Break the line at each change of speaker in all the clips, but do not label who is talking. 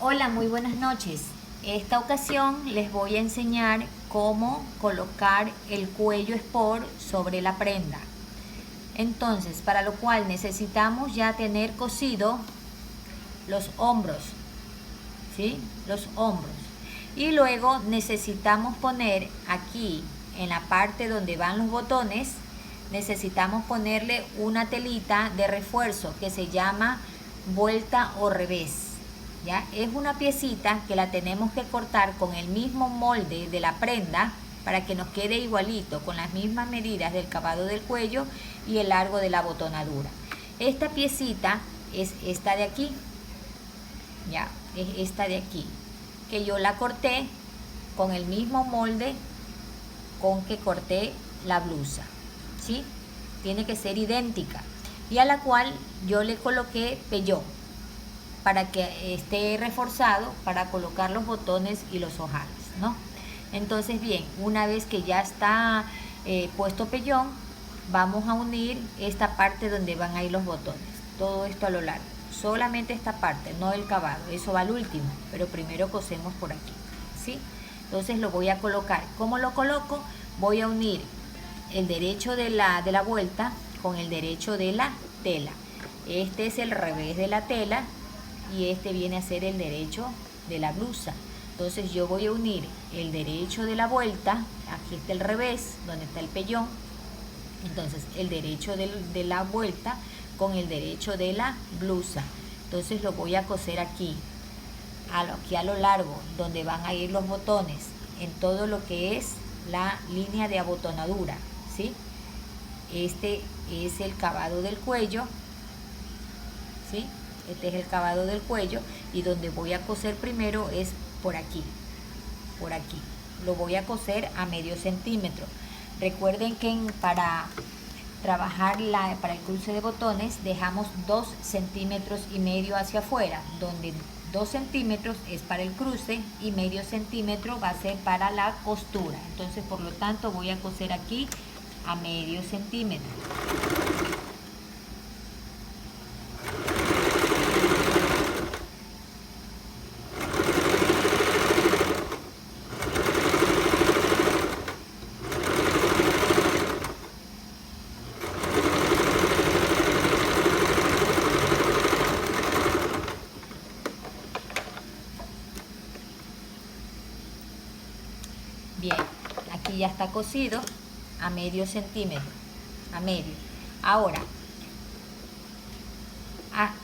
Hola, muy buenas noches. Esta ocasión les voy a enseñar cómo colocar el cuello sport sobre la prenda. Entonces, para lo cual necesitamos ya tener cosido los hombros, ¿sí? Los hombros. Y luego necesitamos poner aquí en la parte donde van los botones, necesitamos ponerle una telita de refuerzo que se llama vuelta o revés. ¿Ya? Es una piecita que la tenemos que cortar con el mismo molde de la prenda para que nos quede igualito, con las mismas medidas del cavado del cuello y el largo de la botonadura. Esta piecita es esta de aquí, ya, es esta de aquí, que yo la corté con el mismo molde con que corté la blusa, ¿sí? Tiene que ser idéntica, y a la cual yo le coloqué pellón para que esté reforzado para colocar los botones y los ojales, ¿no? Entonces, bien, una vez que ya está puesto pellón, vamos a unir esta parte donde van a ir los botones, todo esto a lo largo, solamente esta parte, no el cavado, eso va al último, pero primero cosemos por aquí, ¿sí? Entonces lo voy a colocar. ¿Cómo lo coloco? Voy a unir el derecho de la vuelta con el derecho de la tela. Este es el revés de la tela y este viene a ser el derecho de la blusa. Entonces yo voy a unir el derecho de la vuelta, aquí está el revés, donde está el pellón, entonces el derecho de la vuelta con el derecho de la blusa. Entonces lo voy a coser aquí a lo largo, donde van a ir los botones, en todo lo que es la línea de abotonadura, ¿sí? Este es el cavado del cuello, ¿sí? Este es el cavado del cuello, y donde voy a coser primero es por aquí, por aquí. Lo voy a coser a medio centímetro. Recuerden que para trabajar para el cruce de botones dejamos 2,5 centímetros hacia afuera, donde 2 centímetros es para el cruce y medio centímetro va a ser para la costura. Entonces, por lo tanto, voy a coser aquí a medio centímetro. Bien, aquí ya está cosido a medio centímetro, a medio. Ahora,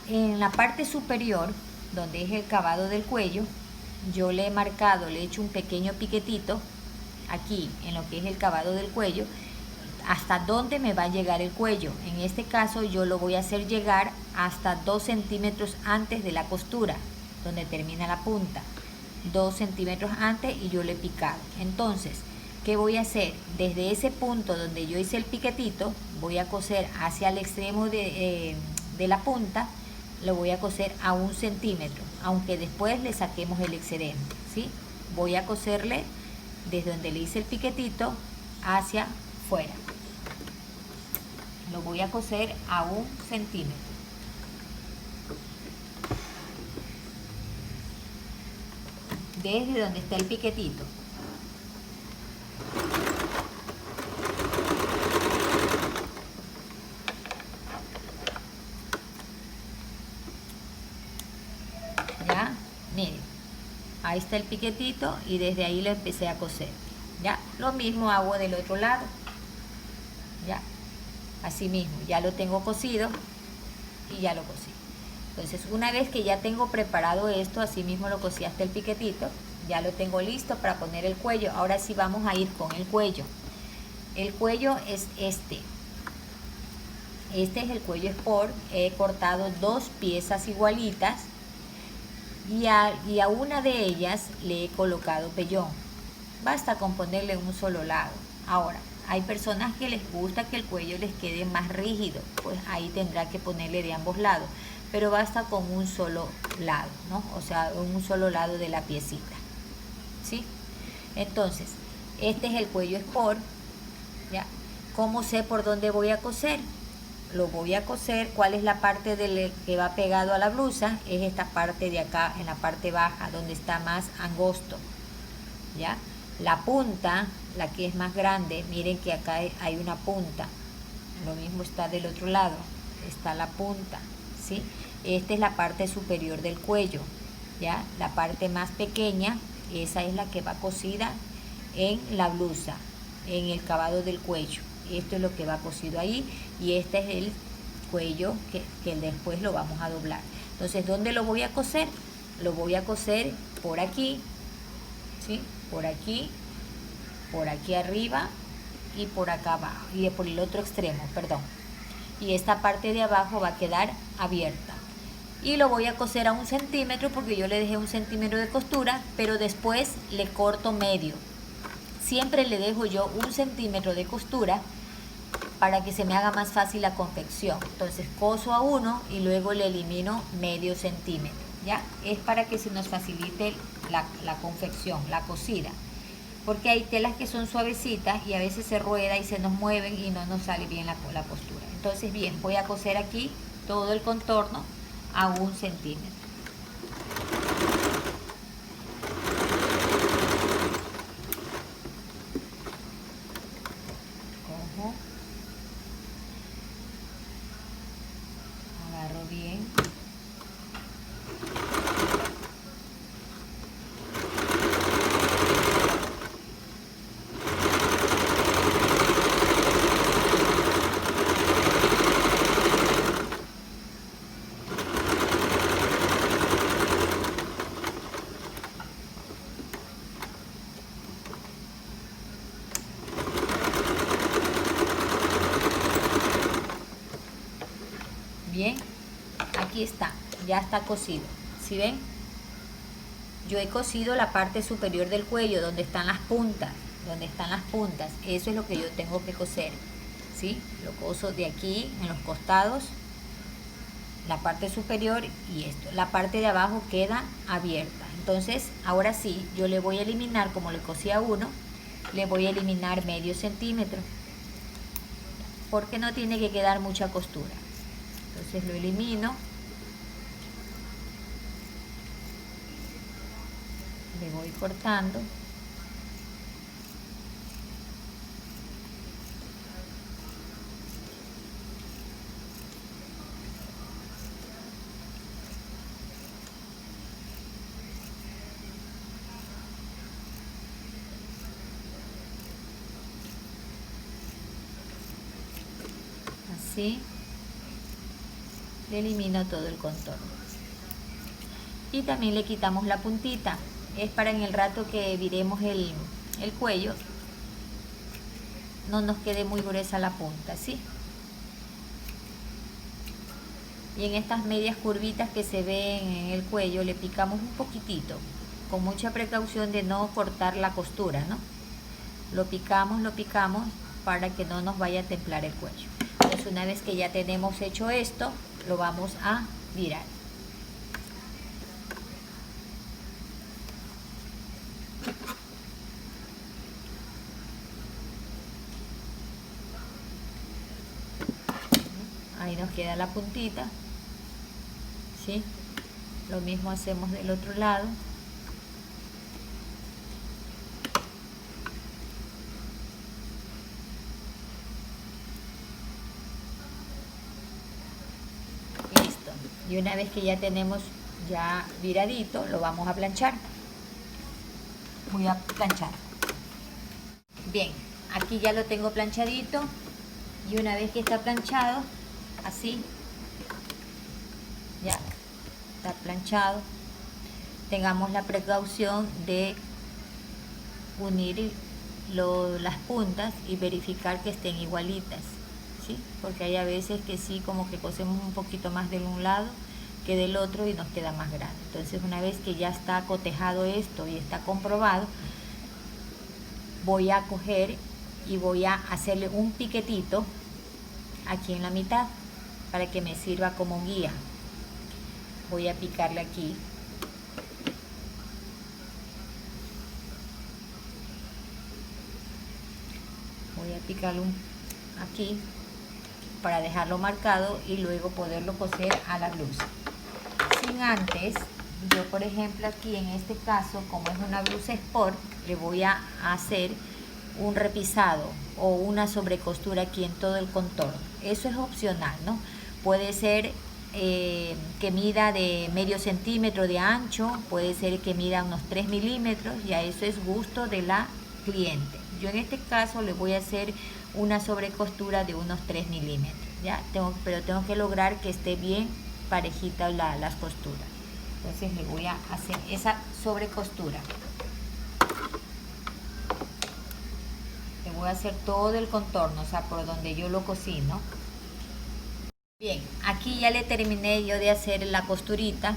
en la parte superior, donde es el cavado del cuello, yo le he marcado, le he hecho un pequeño piquetito aquí en lo que es el cavado del cuello, hasta dónde me va a llegar el cuello. En este caso yo lo voy a hacer llegar hasta 2 centímetros antes de la costura, donde termina la punta. 2 centímetros antes, y yo le he picado. Entonces, ¿qué voy a hacer? Desde ese punto donde yo hice el piquetito, voy a coser hacia el extremo de la punta, lo voy a coser a 1 centímetro, aunque después le saquemos el excedente, ¿sí? Voy a coserle desde donde le hice el piquetito hacia fuera. Lo voy a coser a 1 centímetro. Desde donde está el piquetito. Ya, miren, ahí está el piquetito y desde ahí lo empecé a coser. Ya, lo mismo hago del otro lado. Ya, así mismo, ya lo tengo cosido y ya lo cosí. Entonces, una vez que ya tengo preparado esto, así mismo lo cosí hasta el piquetito, ya lo tengo listo para poner el cuello. Ahora sí vamos a ir con el cuello. El cuello es este. Este es el cuello sport. He cortado 2 piezas igualitas y a una de ellas le he colocado pellón. Basta con ponerle un solo lado. Ahora, hay personas que les gusta que el cuello les quede más rígido, pues ahí tendrá que ponerle de ambos lados, pero basta con un solo lado, ¿no? O sea, un solo lado de la piecita, ¿sí? Entonces, este es el cuello sport, ¿ya? ¿Cómo sé por dónde voy a coser? lo voy a coser. ¿Cuál es la parte que va pegado a la blusa? Es esta parte de acá, en la parte baja, donde está más angosto, ¿ya? La punta, la que es más grande, miren que acá hay una punta. Lo mismo está del otro lado, está la punta, ¿sí? Esta es la parte superior del cuello, ¿ya? La parte más pequeña, esa es la que va cosida en la blusa, en el acabado del cuello. Esto es lo que va cosido ahí, y este es el cuello que después lo vamos a doblar. Entonces, ¿dónde lo voy a coser? Lo voy a coser por aquí, ¿sí? Por aquí arriba y por acá abajo, y por el otro extremo, perdón. Y esta parte de abajo va a quedar abierta. Y lo voy a coser a 1 centímetro porque yo le dejé 1 centímetro de costura, pero después le corto medio. Siempre le dejo yo 1 centímetro de costura para que se me haga más fácil la confección. Entonces coso a 1 y luego le elimino medio centímetro, ¿ya? Es para que se nos facilite la confección, la cosida. Porque hay telas que son suavecitas y a veces se rueda y se nos mueven y no nos sale bien la costura. Entonces, bien, voy a coser aquí todo el contorno a 1 centímetro. Cojo, agarro bien. Bien, aquí está, ya está cosido. ¿Sí ven? Yo he cosido la parte superior del cuello, donde están las puntas, eso es lo que yo tengo que coser, ¿sí? Lo coso de aquí, en los costados, la parte superior y esto. La parte de abajo queda abierta. Entonces, ahora sí, yo le voy a eliminar, como le cosí a 1, le voy a eliminar medio centímetro, porque no tiene que quedar mucha costura. Entonces lo elimino, le voy cortando. Así. Le elimino todo el contorno. Y también le quitamos la puntita. Es para en el rato que viremos el cuello, no nos quede muy gruesa la punta, ¿sí? Y en estas medias curvitas que se ven en el cuello le picamos un poquitito, con mucha precaución de no cortar la costura, ¿no? Lo picamos para que no nos vaya a templar el cuello. Entonces, una vez que ya tenemos hecho esto, lo vamos a virar. Ahí nos queda la puntita, ¿sí? Lo mismo hacemos del otro lado. Listo. Y una vez que ya tenemos ya viradito, lo vamos a planchar. Voy a planchar. Bien, aquí ya lo tengo planchadito. Y una vez que está planchado, así, ya está planchado, tengamos la precaución de unir las puntas y verificar que estén igualitas, ¿sí? Porque hay a veces que sí, como que cosemos un poquito más de un lado que del otro y nos queda más grande. Entonces, una vez que ya está cotejado esto y está comprobado, voy a coger y voy a hacerle un piquetito aquí en la mitad para que me sirva como guía. Voy a picarle aquí. Voy a picarlo aquí para dejarlo marcado y luego poderlo coser a la blusa. Sin antes, yo por ejemplo aquí en este caso, como es una blusa sport, le voy a hacer un repisado o una sobrecostura aquí en todo el contorno. Eso es opcional, ¿no? Puede ser que mida de medio centímetro de ancho, puede ser que mida unos 3 milímetros, ya eso es gusto de la cliente. Yo en este caso le voy a hacer una sobrecostura de unos 3 milímetros, ¿ya? Pero tengo que lograr que esté bien parejita las costuras. Entonces le voy a hacer esa sobrecostura. Le voy a hacer todo el contorno, o sea, por donde yo lo cocino. Bien, aquí ya le terminé yo de hacer la costurita.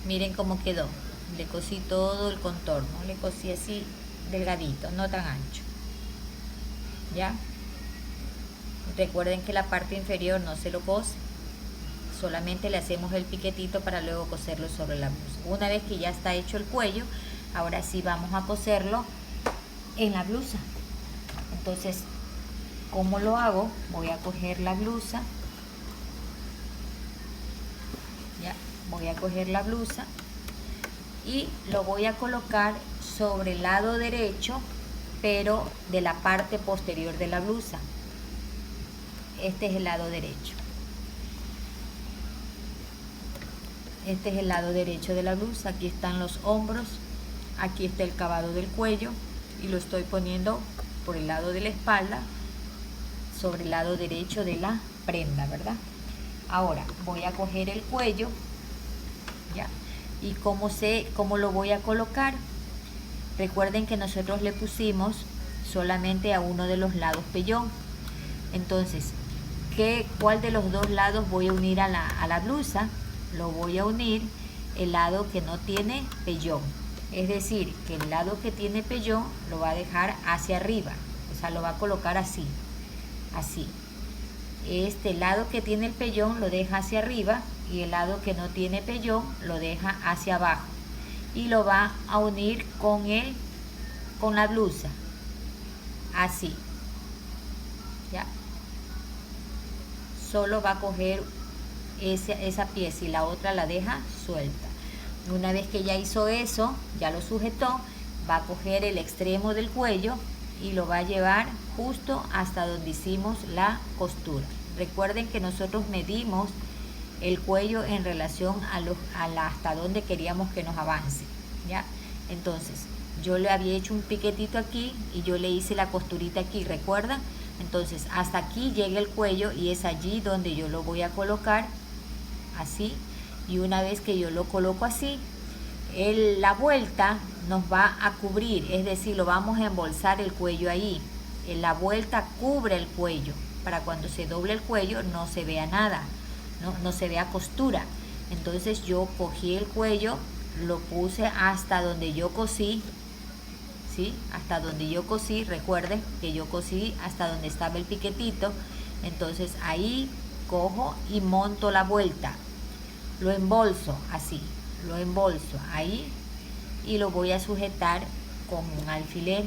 Miren cómo quedó. Le cosí todo el contorno. Le cosí así delgadito, no tan ancho. ¿Ya? Recuerden que la parte inferior no se lo cose. Solamente le hacemos el piquetito para luego coserlo sobre la blusa. Una vez que ya está hecho el cuello, ahora sí vamos a coserlo en la blusa. Entonces, ¿cómo lo hago? Voy a coger la blusa. Ya, voy a coger la blusa y lo voy a colocar sobre el lado derecho, pero de la parte posterior de la blusa. Este es el lado derecho. Este es el lado derecho de la blusa. Aquí están los hombros, aquí está el cavado del cuello y lo estoy poniendo por el lado de la espalda sobre el lado derecho de la prenda, ¿verdad? Ahora voy a coger el cuello, ¿ya? Y cómo lo voy a colocar. Recuerden que nosotros le pusimos solamente a uno de los lados pellón. Entonces, ¿cuál de los dos lados voy a unir a la blusa? Lo voy a unir el lado que no tiene pellón. Es decir, que el lado que tiene pellón lo va a dejar hacia arriba. O sea, lo va a colocar así. Así. Este lado que tiene el pellón lo deja hacia arriba y el lado que no tiene pellón lo deja hacia abajo. Y lo va a unir con la blusa. Así. ¿Ya? Solo va a coger esa pieza y la otra la deja suelta. Una vez que ya hizo eso, ya lo sujetó, va a coger el extremo del cuello y lo va a llevar justo hasta donde hicimos la costura. Recuerden que nosotros medimos el cuello en relación hasta donde queríamos que nos avance, ¿ya? Entonces, yo le había hecho un piquetito aquí y yo le hice la costurita aquí, ¿recuerdan? Entonces, hasta aquí llega el cuello y es allí donde yo lo voy a colocar, así. Y una vez que yo lo coloco así, la vuelta nos va a cubrir, es decir, lo vamos a embolsar el cuello ahí. La vuelta cubre el cuello, para cuando se doble el cuello no se vea nada, no se vea costura. Entonces yo cogí el cuello, lo puse hasta donde yo cosí, ¿sí? Hasta donde yo cosí, recuerden que yo cosí hasta donde estaba el piquetito. Entonces ahí cojo y monto la vuelta, lo embolso así, lo embolso ahí y lo voy a sujetar con un alfiler.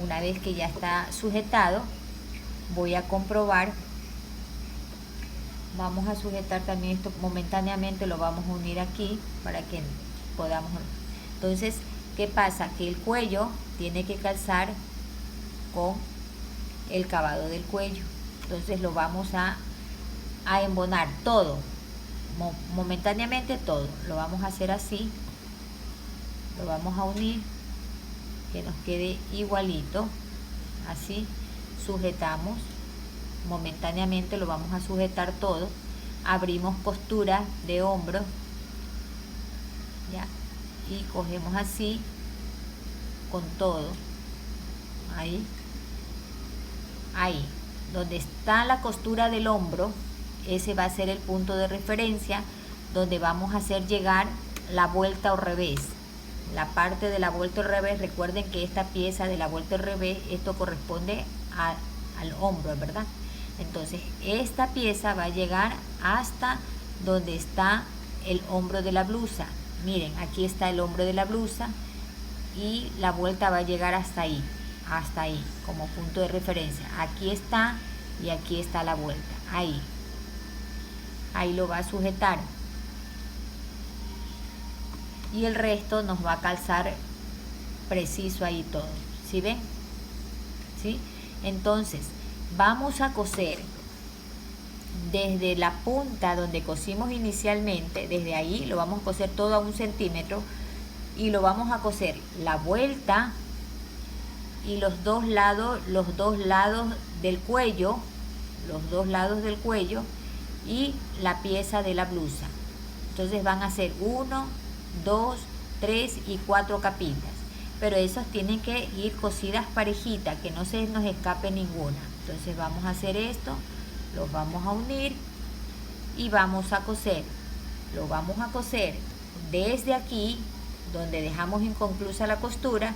Una vez que ya está sujetado, voy a comprobar. Vamos a sujetar también esto momentáneamente, lo vamos a unir aquí para que podamos. Entonces, ¿qué pasa? Que el cuello tiene que calzar con el cavado del cuello. Entonces lo vamos a embonar todo, momentáneamente todo. Lo vamos a hacer así, lo vamos a unir, que nos quede igualito, así. Sujetamos, momentáneamente lo vamos a sujetar todo. Abrimos costura de hombro, ¿ya? Y cogemos así, con todo, ahí. Ahí, donde está la costura del hombro, ese va a ser el punto de referencia donde vamos a hacer llegar la vuelta al revés. La parte de la vuelta al revés, recuerden que esta pieza de la vuelta al revés, esto corresponde al hombro, ¿verdad? Entonces, esta pieza va a llegar hasta donde está el hombro de la blusa. Miren, aquí está el hombro de la blusa y la vuelta va a llegar hasta ahí, como punto de referencia. Aquí está y aquí está la vuelta, ahí lo va a sujetar y el resto nos va a calzar preciso ahí todo, ¿sí ven? ¿Sí? Entonces vamos a coser desde la punta donde cosimos inicialmente, desde ahí lo vamos a coser todo a 1 centímetro y lo vamos a coser la vuelta y los dos lados del cuello, y la pieza de la blusa. Entonces van a ser 1, 2, 3 y 4 capitas, pero esos tienen que ir cosidas parejitas, que no se nos escape ninguna. Entonces vamos a hacer esto, los vamos a unir y vamos a coser. Lo vamos a coser desde aquí donde dejamos inconclusa la costura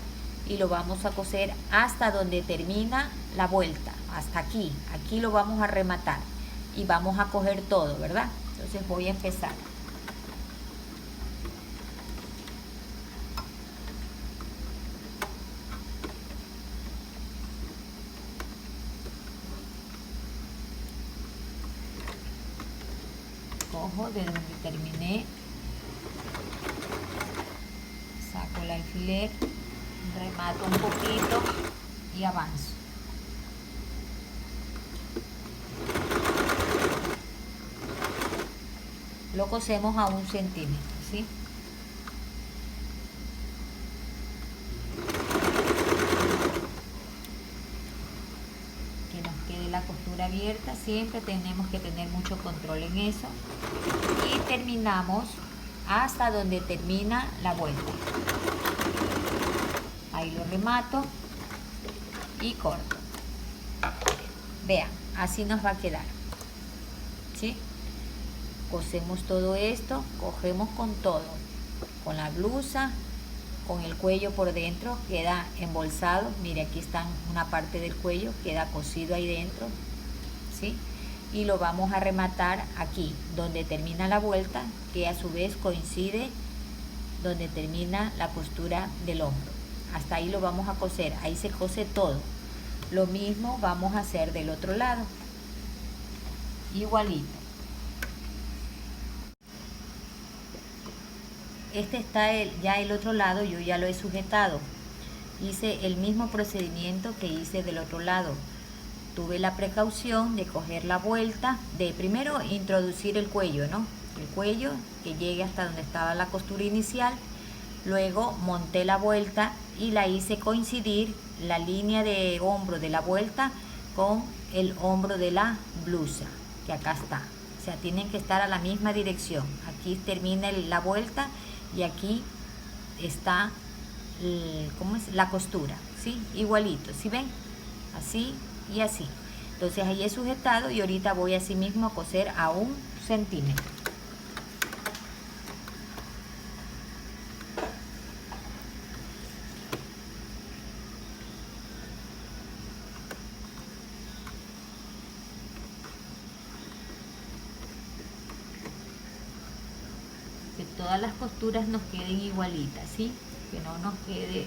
y lo vamos a coser hasta donde termina la vuelta, hasta aquí lo vamos a rematar y vamos a coger todo, ¿verdad? Entonces voy a empezar. Cojo de donde terminé, saco el alfiler, remato un poquito y avanzo. Lo cosemos a 1 centímetro, ¿sí? Que nos quede la costura abierta, siempre tenemos que tener mucho control en eso. Y terminamos hasta donde termina la vuelta. Ahí lo remato y corto. Vean, así nos va a quedar, ¿sí? Cosemos todo esto, cogemos con todo, con la blusa, con el cuello por dentro, queda embolsado. Mire, aquí está una parte del cuello, queda cosido ahí dentro, ¿sí? Y lo vamos a rematar aquí, donde termina la vuelta, que a su vez coincide donde termina la costura del hombro. Hasta ahí lo vamos a coser, ahí se cose todo. Lo mismo vamos a hacer del otro lado, igualito. Este está ya el otro lado, yo ya lo he sujetado. Hice el mismo procedimiento que hice del otro lado. Tuve la precaución de coger la vuelta, de primero introducir el cuello, ¿no? El cuello que llegue hasta donde estaba la costura inicial. Luego monté la vuelta y la hice coincidir la línea de hombro de la vuelta con el hombro de la blusa, que acá está. O sea, tienen que estar a la misma dirección. Aquí termina la vuelta y aquí está la costura, ¿sí? Igualito, ¿sí ven? Así y así. Entonces ahí he sujetado y ahorita voy así mismo a coser a 1 centímetro. Que todas las costuras nos queden igualitas, ¿sí? Que no nos quede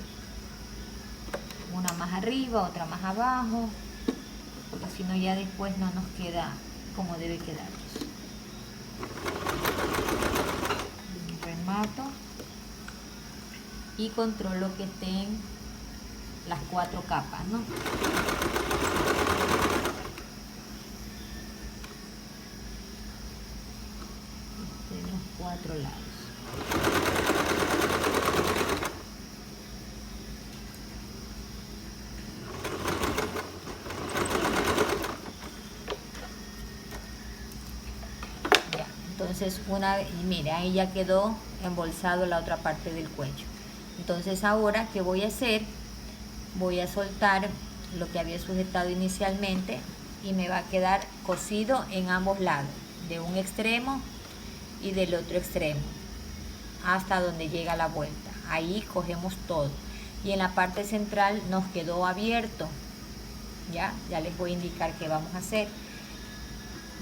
una más arriba, otra más abajo, porque si no ya después no nos queda como debe quedarnos. Remato y controlo que estén las 4 capas, ¿no? De los 4 lados. Entonces una vez, y mira, ahí ya quedó embolsado la otra parte del cuello. Entonces ahora, ¿qué voy a hacer? Voy a soltar lo que había sujetado inicialmente y me va a quedar cosido en ambos lados, de un extremo y del otro extremo, hasta donde llega la vuelta. Ahí cogemos todo. Y en la parte central nos quedó abierto. Ya les voy a indicar qué vamos a hacer.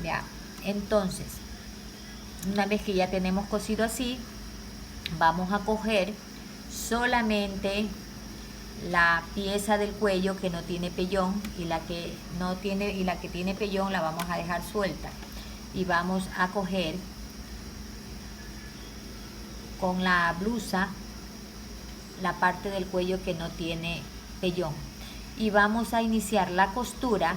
Ya, entonces, una vez que ya tenemos cosido así, vamos a coger solamente la pieza del cuello que no tiene pellón, y la que no tiene, y la que tiene pellón la vamos a dejar suelta, y vamos a coger con la blusa la parte del cuello que no tiene pellón, y vamos a iniciar la costura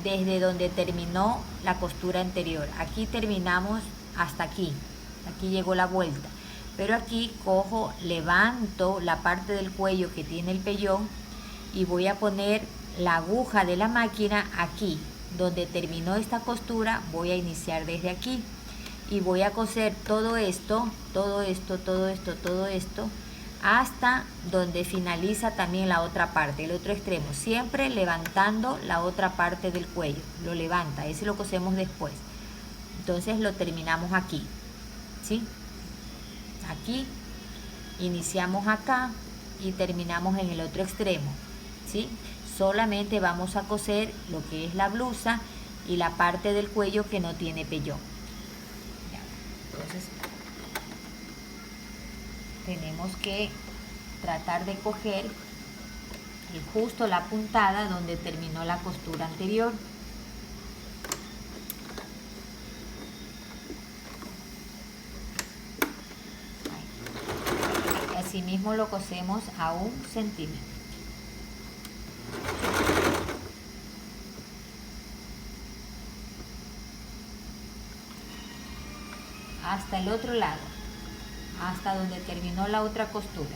desde donde terminó la costura anterior. Aquí terminamos hasta aquí llegó la vuelta, pero aquí cojo, levanto la parte del cuello que tiene el pellón y voy a poner la aguja de la máquina aquí donde terminó esta costura. Voy a iniciar desde aquí y voy a coser todo esto hasta donde finaliza también la otra parte, el otro extremo, siempre levantando la otra parte del cuello. Lo levanta, ese lo cosemos después. Entonces lo terminamos aquí, ¿sí? Aquí iniciamos acá y terminamos en el otro extremo, ¿sí? Solamente vamos a coser lo que es la blusa y la parte del cuello que no tiene pellón. Entonces tenemos que tratar de coger justo la puntada donde terminó la costura anterior. Así mismo lo cosemos a 1 centímetro. Hasta el otro lado, hasta donde terminó la otra costura.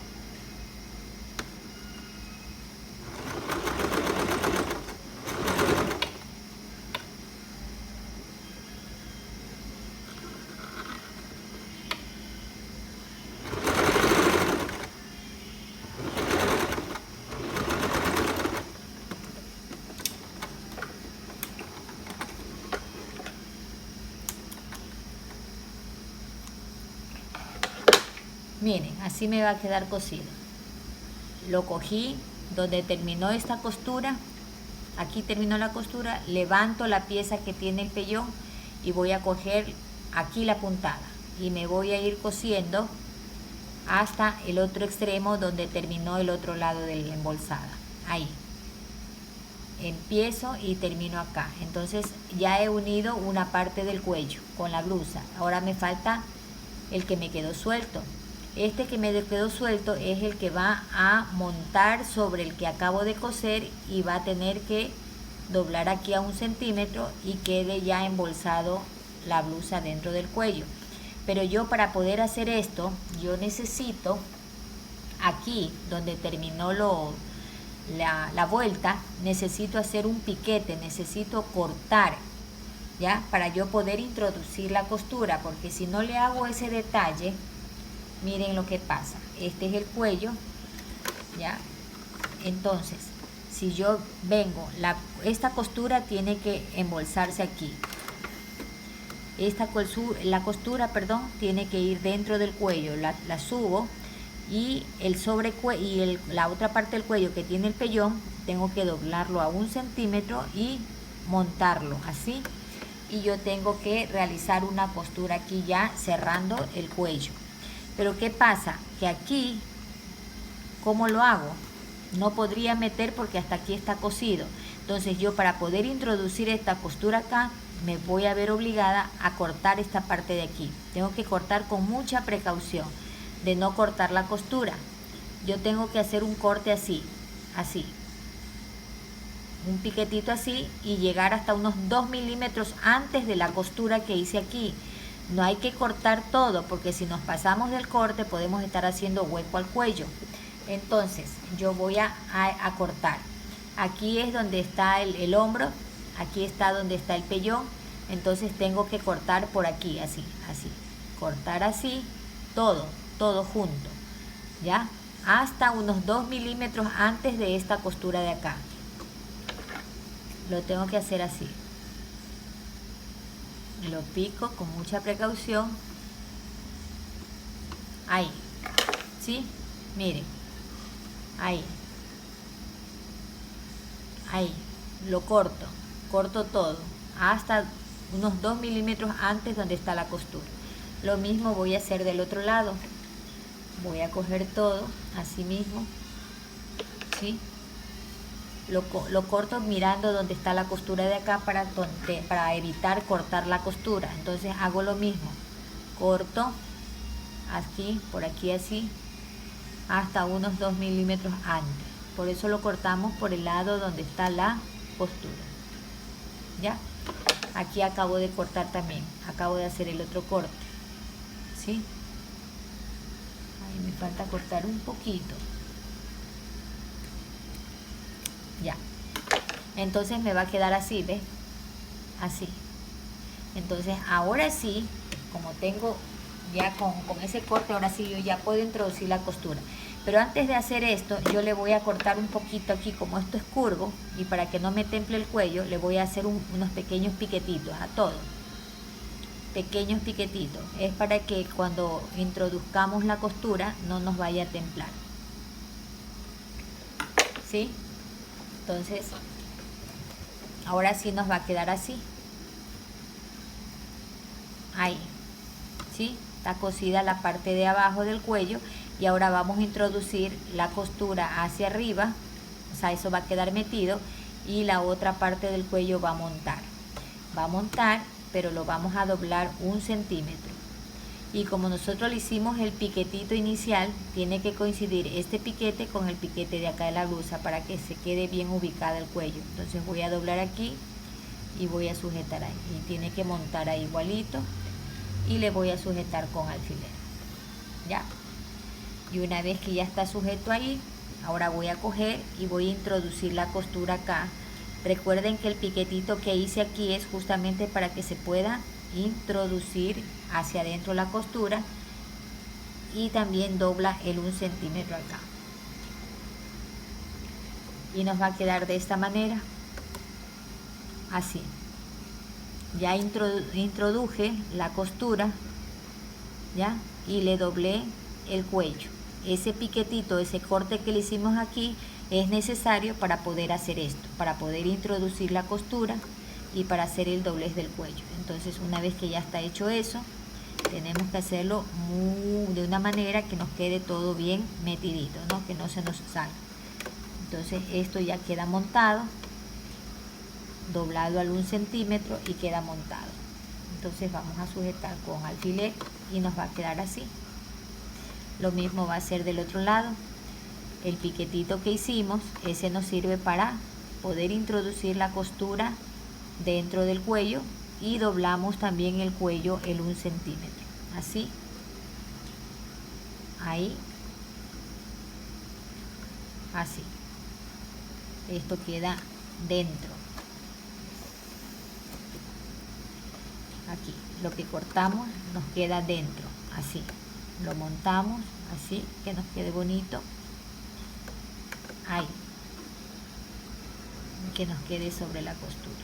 Miren, así me va a quedar cosido. Lo cogí donde terminó esta costura, aquí terminó la costura, levanto la pieza que tiene el pellón y voy a coger aquí la puntada y me voy a ir cosiendo hasta el otro extremo donde terminó el otro lado de la embolsada. Ahí empiezo y termino acá. Entonces ya he unido una parte del cuello con la blusa. Ahora me falta el que me quedó suelto. Este que me quedó suelto es el que va a montar sobre el que acabo de coser y va a tener que doblar aquí a 1 centímetro y quede ya embolsado la blusa dentro del cuello. Pero yo, para poder hacer esto, yo necesito aquí donde terminó la vuelta, necesito hacer un piquete, necesito cortar, ¿ya? Para yo poder introducir la costura, porque si no le hago ese detalle, miren lo que pasa. Este es el cuello, ¿ya? Entonces, si yo vengo, esta costura tiene que embolsarse aquí. La costura, perdón, tiene que ir dentro del cuello. La subo y la otra parte del cuello que tiene el pellón, tengo que doblarlo a 1 centímetro y montarlo así. Y yo tengo que realizar una costura aquí ya cerrando el cuello. Pero ¿qué pasa? Que aquí, ¿cómo lo hago? No podría meter porque hasta aquí está cosido. Entonces yo, para poder introducir esta costura acá, me voy a ver obligada a cortar esta parte de aquí. Tengo que cortar con mucha precaución de no cortar la costura. Yo tengo que hacer un corte así, un piquetito así, y llegar hasta unos 2 milímetros antes de la costura que hice aquí. No hay que cortar todo, porque si nos pasamos del corte podemos estar haciendo hueco al cuello. Entonces yo voy a cortar. Aquí es donde está el hombro, aquí está donde está el pellón. Entonces tengo que cortar por aquí, así, cortar así, todo junto, ¿ya? Hasta unos 2 milímetros antes de esta costura de acá. Lo tengo que hacer así. Lo pico con mucha precaución. Ahí, ¿sí? Miren, ahí, lo corto todo, hasta unos 2 milímetros antes donde está la costura. Lo mismo voy a hacer del otro lado. Voy a coger todo, así mismo, ¿sí? Lo corto mirando donde está la costura de acá para evitar cortar la costura. Entonces hago lo mismo, corto aquí, por aquí así, hasta unos 2 milímetros antes. Por eso lo cortamos por el lado donde está la costura. ¿Ya? Aquí acabo de cortar también, acabo de hacer el otro corte, ¿sí? Ahí me falta cortar un poquito. Ya. Entonces me va a quedar así, ¿ves? Así. Entonces ahora sí, como tengo ya con ese corte, ahora sí yo ya puedo introducir la costura. Pero antes de hacer esto, yo le voy a cortar un poquito aquí, como esto es curvo, y para que no me temple el cuello, le voy a hacer unos pequeños piquetitos a todo. Pequeños piquetitos. Es para que cuando introduzcamos la costura no nos vaya a templar. ¿Sí? Entonces, ahora sí nos va a quedar así. Ahí. ¿Sí? Está cosida la parte de abajo del cuello. Y ahora vamos a introducir la costura hacia arriba, o sea, eso va a quedar metido, y la otra parte del cuello va a montar, pero lo vamos a doblar 1 centímetro. Y como nosotros le hicimos el piquetito inicial, tiene que coincidir este piquete con el piquete de acá de la blusa para que se quede bien ubicada el cuello. Entonces voy a doblar aquí y voy a sujetar ahí, y tiene que montar ahí igualito, y le voy a sujetar con alfiler. ¿Ya? Y una vez que ya está sujeto ahí, ahora voy a coger y voy a introducir la costura acá. Recuerden que el piquetito que hice aquí es justamente para que se pueda introducir hacia adentro la costura, y también dobla el 1 centímetro acá. Y nos va a quedar de esta manera, así. Ya introduje la costura, ¿ya? Y le doblé el cuello. Ese piquetito, ese corte que le hicimos aquí es necesario para poder hacer esto, para poder introducir la costura y para hacer el doblez del cuello. Entonces, una vez que ya está hecho eso, tenemos que hacerlo de una manera que nos quede todo bien metidito, ¿no? Que no se nos salga. Entonces esto ya queda montado, doblado al 1 centímetro, y queda montado. Entonces vamos a sujetar con alfiler y nos va a quedar así. Lo mismo va a ser del otro lado. El piquetito que hicimos, ese nos sirve para poder introducir la costura dentro del cuello, y doblamos también el cuello el 1 centímetro, así. Ahí. Así. Esto queda dentro. Aquí, lo que cortamos nos queda dentro, así. Lo montamos así, que nos quede bonito. Ahí. Que nos quede sobre la costura.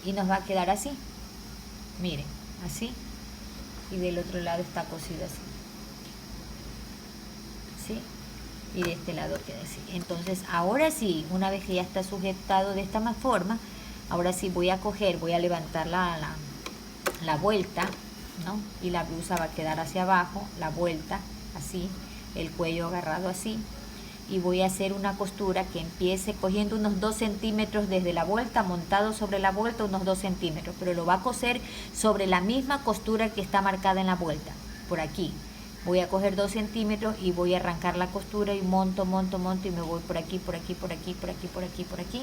Y nos va a quedar así. Miren, así. Y del otro lado está cosido así. ¿Sí? Y de este lado queda así. Entonces, ahora sí, una vez que ya está sujetado de esta forma, ahora sí voy a coger, voy a levantar la vuelta, ¿no? Y la blusa va a quedar hacia abajo, la vuelta, así, el cuello agarrado así. Y voy a hacer una costura que empiece cogiendo unos 2 centímetros desde la vuelta, montado sobre la vuelta unos 2 centímetros, pero lo va a coser sobre la misma costura que está marcada en la vuelta, por aquí. Voy a coger 2 centímetros y voy a arrancar la costura y monto y me voy por aquí, por aquí, por aquí, por aquí, por aquí, por aquí.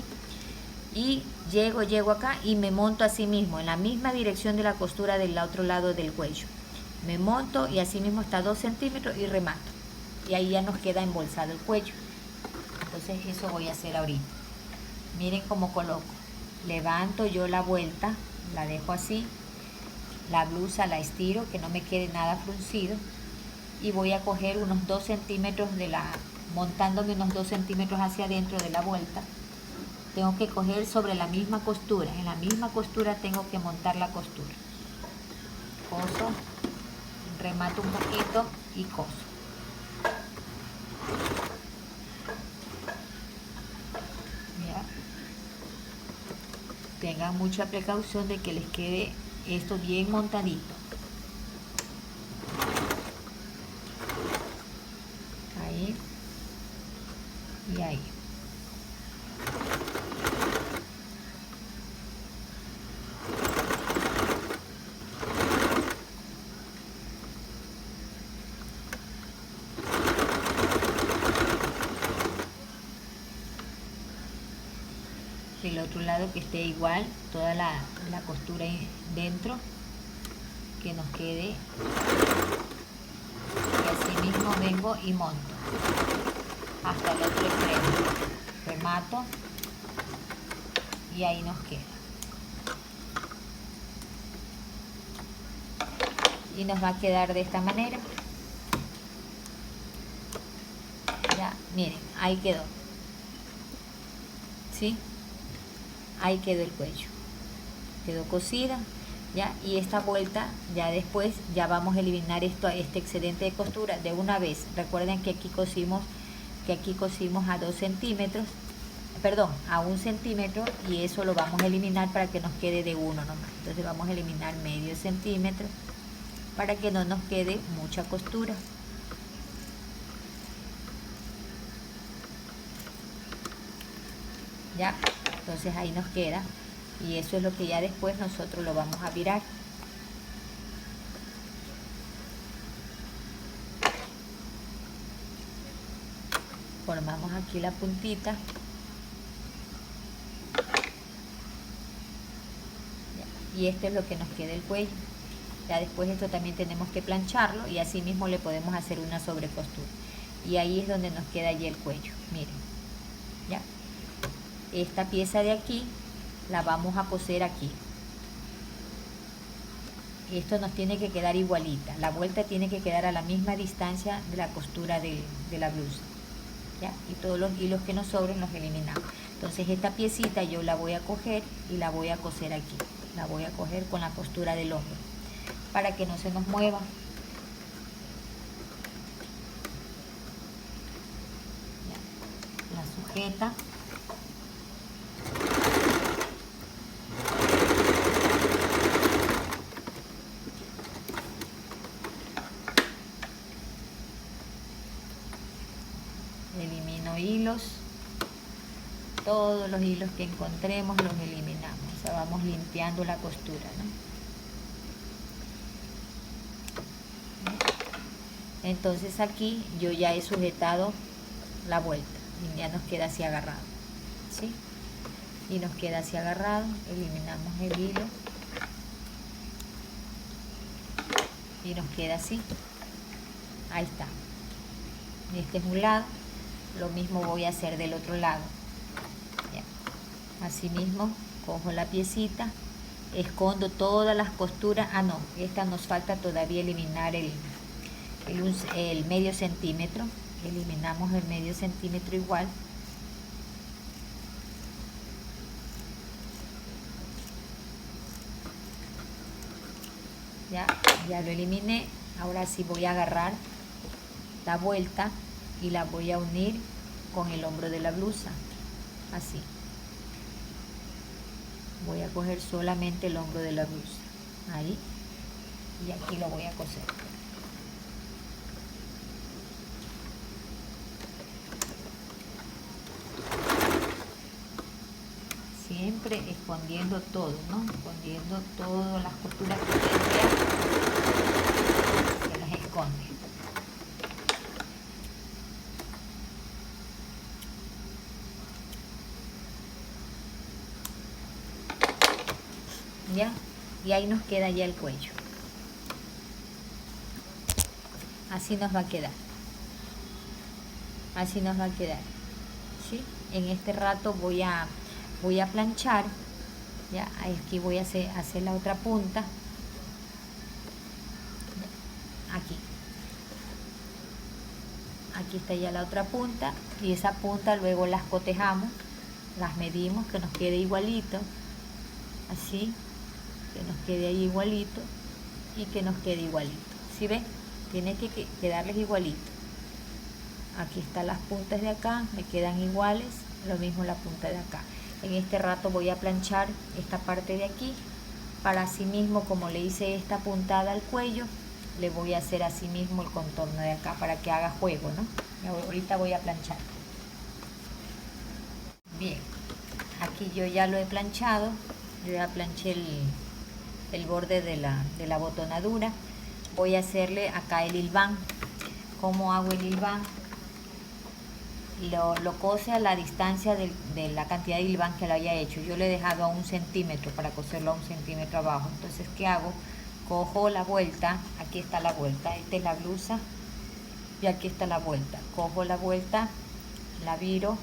Y llego acá y me monto así mismo, en la misma dirección de la costura del otro lado del cuello. Me monto y así mismo está 2 centímetros y remato. Y ahí ya nos queda embolsado el cuello. Entonces eso voy a hacer ahorita. Miren cómo coloco. Levanto yo la vuelta, la dejo así. La blusa la estiro, que no me quede nada fruncido. Y voy a coger unos 2 centímetros montándome unos 2 centímetros hacia adentro de la vuelta. Tengo que coger sobre la misma costura. En la misma costura tengo que montar la costura. Coso, remato un poquito y coso. Tengan mucha precaución de que les quede esto bien montadito. y ahí. El otro lado que esté igual, toda la costura dentro, que nos quede, y así mismo vengo y monto hasta el otro extremo, remato y ahí nos queda, y nos va a quedar de esta manera. Ya, miren, ahí quedó, ¿sí? Ahí quedó el cuello, quedó cosida, ya, y esta vuelta ya después ya vamos a eliminar este excedente de costura de una vez. Recuerden que aquí cosimos a 2 centímetros, perdón, a 1 centímetro, y eso lo vamos a eliminar para que nos quede de 1 nomás. Entonces vamos a eliminar medio centímetro para que no nos quede mucha costura. Ya, entonces ahí nos queda, y eso es lo que ya después nosotros lo vamos a virar. Formamos aquí la puntita, y esto es lo que nos queda el cuello. Ya después esto también tenemos que plancharlo, y así mismo le podemos hacer una sobrecostura, y ahí es donde nos queda ya el cuello. Miren, ya esta pieza de aquí la vamos a coser aquí. Esto nos tiene que quedar igualita, la vuelta tiene que quedar a la misma distancia de la costura de la blusa, ¿ya? Y todos los hilos que nos sobren los eliminamos. Entonces esta piecita yo la voy a coger y la voy a coser aquí, la voy a coger con la costura del hombro para que no se nos mueva. Ya, la sujeta. Elimino hilos, todos los hilos que encontremos los eliminamos, o sea, vamos limpiando la costura, ¿no? Entonces aquí yo ya he sujetado la vuelta y ya nos queda así agarrado, ¿sí? Y nos queda así agarrado, eliminamos el hilo y nos queda así. Ahí está. Este es un lado. Lo mismo voy a hacer del otro lado. Ya. Así mismo cojo la piecita, escondo todas las costuras. Ah, no, esta nos falta todavía eliminar el medio centímetro. Eliminamos el medio centímetro igual. Ya lo eliminé. Ahora sí voy a agarrar la vuelta y la voy a unir con el hombro de la blusa, así. Voy a coger solamente el hombro de la blusa, ahí, y aquí lo voy a coser. Siempre escondiendo todo, ¿no? Escondiendo todas las costuras que ustedes vean, se las esconde. ¿Ya? Y ahí nos queda ya el cuello. Así nos va a quedar. Así nos va a quedar. ¿Sí? En este rato voy a planchar. Ya, aquí voy a hacer la otra punta. Aquí. Aquí está ya la otra punta. Y esa punta luego las cotejamos. Las medimos que nos quede igualito. Así. Que nos quede ahí igualito y que nos quede igualito. ¿Sí ven? Tiene que quedarles igualito. Aquí están las puntas de acá, me quedan iguales, lo mismo la punta de acá. En este rato voy a planchar esta parte de aquí, para así mismo, como le hice esta puntada al cuello, le voy a hacer así mismo el contorno de acá para que haga juego, ¿no? Ahorita voy a planchar. Bien, aquí yo ya lo he planchado, yo ya planché el borde de la botonadura. Voy a hacerle acá el hilván. ¿Cómo hago el hilván? Lo cose a la distancia de la cantidad de hilván que lo haya hecho. Yo le he dejado a 1 centímetro para coserlo a 1 centímetro abajo. Entonces, ¿qué hago? Cojo la vuelta, aquí está la vuelta, esta es la blusa y aquí está la vuelta. Cojo la vuelta, la viro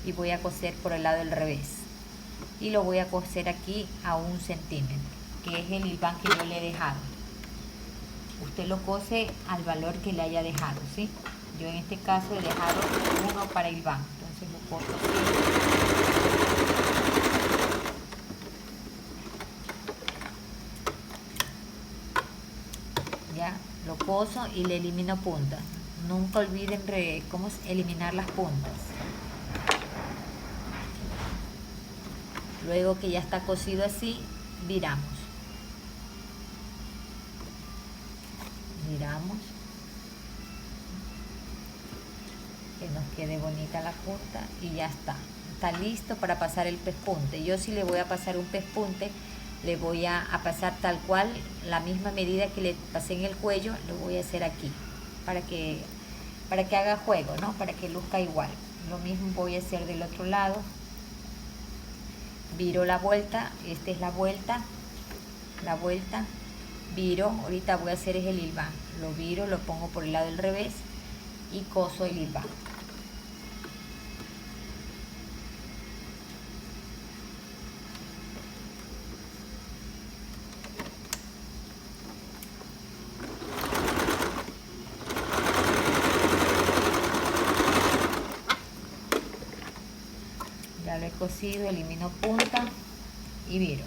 y voy a coser por el lado del revés. Y lo voy a coser aquí a 1 centímetro, que es el hilván que yo le he dejado. Usted lo cose al valor que le haya dejado, ¿sí? Yo en este caso he dejado 1 para hilván, entonces lo coso así. Ya, lo coso y le elimino puntas. Nunca olviden cómo eliminar las puntas. Luego que ya está cosido así, viramos. Viramos. Que nos quede bonita la punta y ya está. Está listo para pasar el pespunte. Yo si le voy a pasar un pespunte, le voy a pasar tal cual la misma medida que le pasé en el cuello, lo voy a hacer aquí para que haga juego, ¿no? Para que luzca igual. Lo mismo voy a hacer del otro lado. Viro la vuelta, esta es la vuelta, viro, ahorita voy a hacer es el hilván, lo viro, lo pongo por el lado del revés y coso el hilván. Ya lo he cosido, elimino punta y viro.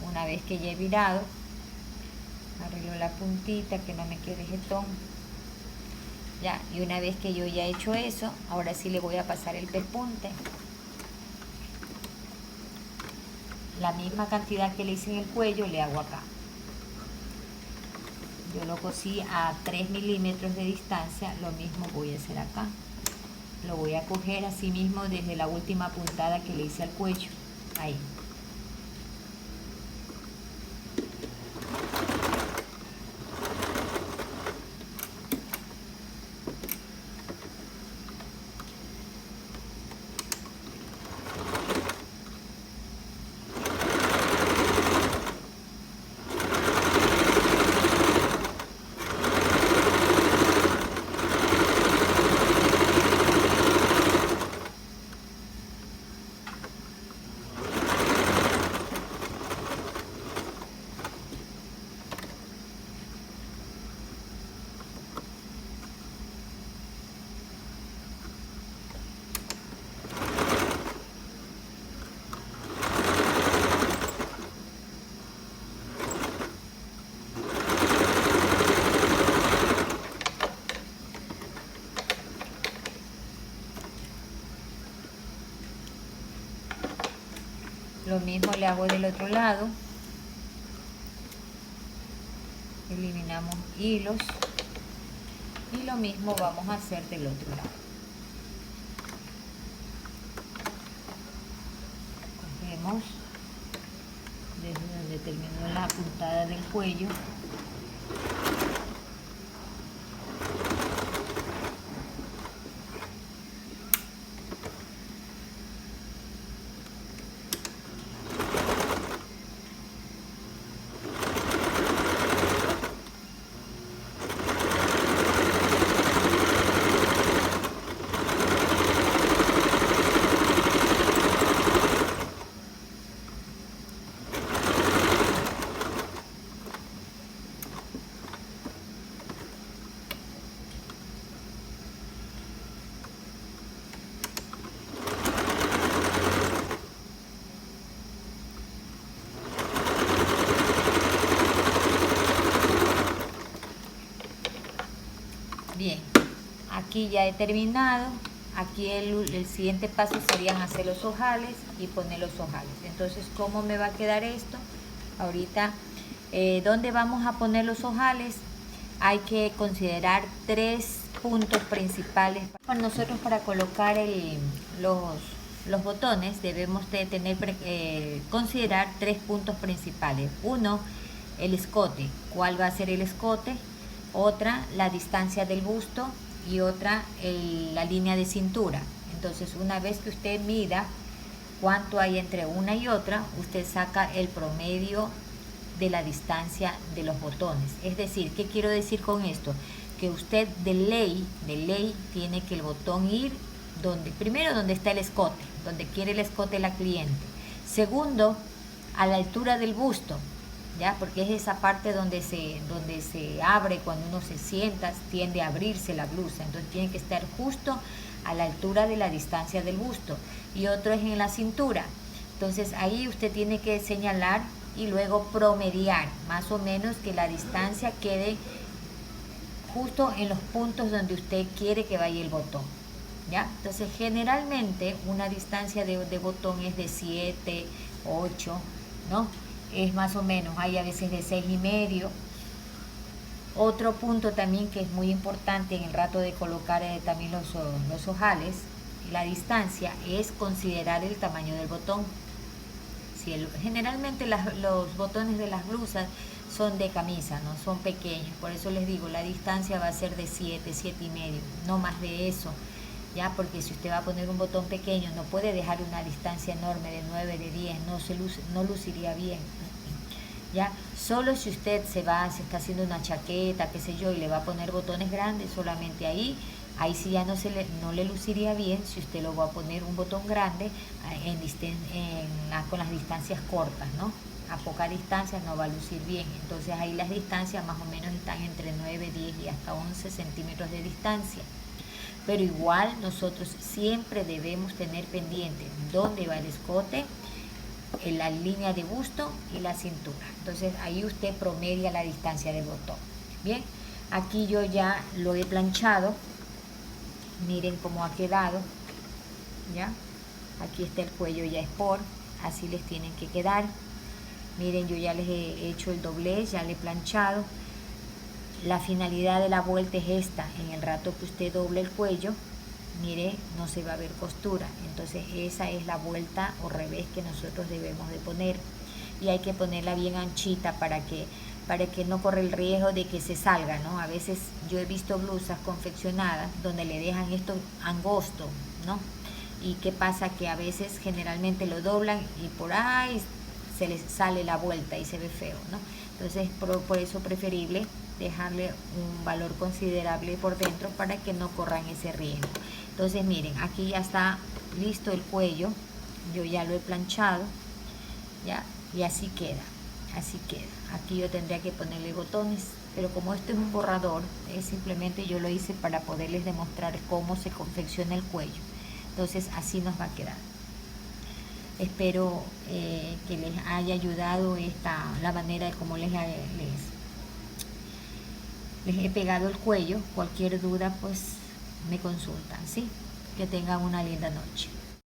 Una vez que ya he virado, arreglo la puntita que no me quede jetón. Ya, y una vez que yo ya he hecho eso, ahora sí le voy a pasar el pespunte. La misma cantidad que le hice en el cuello le hago acá. Yo lo cosí a 3 milímetros de distancia, lo mismo voy a hacer acá. Lo voy a coger así mismo desde la última puntada que le hice al cuello. Ahí. Lo mismo le hago del otro lado. Eliminamos hilos. Y lo mismo vamos a hacer del otro lado. Cogemos desde donde terminó la puntada del cuello. Bien, aquí ya he terminado. Aquí el siguiente paso serían hacer los ojales y poner los ojales. Entonces, ¿cómo me va a quedar esto? Ahorita, ¿dónde vamos a poner los ojales? Hay que considerar 3 puntos principales. Para nosotros, para colocar los botones, debemos de considerar 3 puntos principales. Uno, el escote. ¿Cuál va a ser el escote? Otra, la distancia del busto, y otra, la línea de cintura. Entonces, una vez que usted mida cuánto hay entre una y otra, usted saca el promedio de la distancia de los botones. Es decir, ¿qué quiero decir con esto? Que usted de ley tiene que el botón ir primero donde está el escote, donde quiere el escote la cliente. Segundo, a la altura del busto, ¿ya? Porque es esa parte donde se abre cuando uno se sienta, tiende a abrirse la blusa. Entonces tiene que estar justo a la altura de la distancia del busto. Y otro es en la cintura. Entonces ahí usted tiene que señalar y luego promediar, más o menos que la distancia quede justo en los puntos donde usted quiere que vaya el botón, ¿ya? Entonces generalmente una distancia de botón es de 7, 8, ¿no? Es más o menos, hay a veces de 6,5. Otro punto también que es muy importante en el rato de colocar también los ojales, la distancia, es considerar el tamaño del botón. Generalmente los botones de las blusas son de camisa, no son pequeños, por eso les digo, la distancia va a ser de 7, 7,5, no más de eso, ya, porque si usted va a poner un botón pequeño, no puede dejar una distancia enorme de 9, de 10, no luciría bien, ya. Solo si usted se está haciendo una chaqueta, qué sé yo, y le va a poner botones grandes, solamente ahí sí ya no le luciría bien si usted lo va a poner un botón grande con las distancias cortas, ¿no? A poca distancia no va a lucir bien. Entonces ahí las distancias más o menos están entre 9, 10 y hasta 11 centímetros de distancia. Pero igual nosotros siempre debemos tener pendiente dónde va el escote, en la línea de busto y la cintura. Entonces ahí usted promedia la distancia del botón. Bien, aquí yo ya lo he planchado. Miren cómo ha quedado, ¿ya? Aquí está el cuello ya sport, así les tienen que quedar. Miren, yo ya les he hecho el doblez, ya le he planchado. La finalidad de la vuelta es esta: en el rato que usted doble el cuello, mire, no se va a ver costura. Entonces esa es la vuelta o revés que nosotros debemos de poner, y hay que ponerla bien anchita para que no corre el riesgo de que se salga, ¿no? A veces yo he visto blusas confeccionadas donde le dejan esto angosto, ¿no? Y qué pasa, que a veces generalmente lo doblan y por ahí se les sale la vuelta y se ve feo, ¿no? Entonces por eso preferible dejarle un valor considerable por dentro para que no corran ese riesgo. Entonces miren, aquí ya está listo el cuello, yo ya lo he planchado, ¿ya? Y así queda. Aquí yo tendría que ponerle botones, pero como esto es un borrador, simplemente yo lo hice para poderles demostrar cómo se confecciona el cuello. Entonces así nos va a quedar. Espero que les haya ayudado la manera de cómo les he pegado el cuello. Cualquier duda pues me consultan, ¿sí? Que tengan una linda noche.